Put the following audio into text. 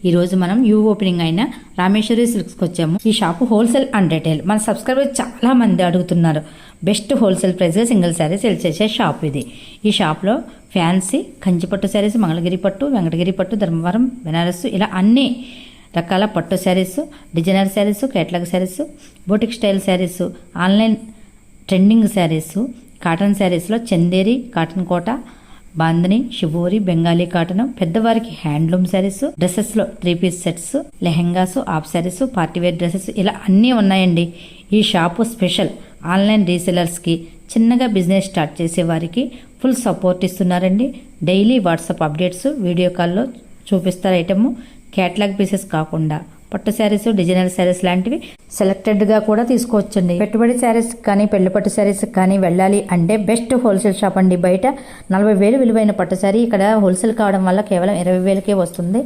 ఈరోజు మనం new opening అయిన రామేశ్వరి సిల్క్స్కి వచ్చాము. ఈ షాపు హోల్సేల్ అండ్ రిటైల్. మన సబ్స్క్రైబర్స్ చాలా మంది అడుగుతున్నారు. బెస్ట్ హోల్సేల్ ప్రైస్గా సింగిల్ శారీ సేల్ చేసే షాప్ ఇది. ఈ షాప్లో ఫ్యాన్సీ, కంచిపట్టు శారీస్, మంగళగిరి పట్టు, వెంకటగిరి పట్టు, ధర్మవరం, బెనారస్ ఇలా అన్ని రకాల పట్టు saris, designer saris, catalogue saris, boutique style saris, online trending saris, cotton శారీస్లో Chanderi, cotton Kota, Bandhani, shibori, Bengali cotton, పెద్దవారికి హ్యాండ్లూమ్ శారీస్, డ్రెస్సెస్లో 3 piece sets, lehengas, half saris, party wear dresses ఇలా అన్నీ ఉన్నాయండి. ఈ షాపు స్పెషల్ ఆన్లైన్ రీసెలర్స్కి, చిన్నగా బిజినెస్ స్టార్ట్ చేసే వారికి ఫుల్ సపోర్ట్ ఇస్తున్నారండి. డైలీ వాట్సాప్ అప్డేట్స్, వీడియో కాల్లో చూపిస్తారు ఐటమ్. కేటలాగ్ పీసెస్ కాకుండా పట్టు శారీస్, డిజైనర్ శారీస్ లాంటివి సెలెక్టెడ్గా కూడా తీసుకోవచ్చండి. పెట్టుబడి శారీస్ కానీ, పెళ్లి పట్టు శారీస్ కానీ వెళ్ళాలి అంటే బెస్ట్ హోల్సేల్ షాప్ అండి. బయట 40,000 విలువైన పట్టు శారీ ఇక్కడ హోల్సేల్ కావడం వల్ల కేవలం 20,000కే వస్తుంది.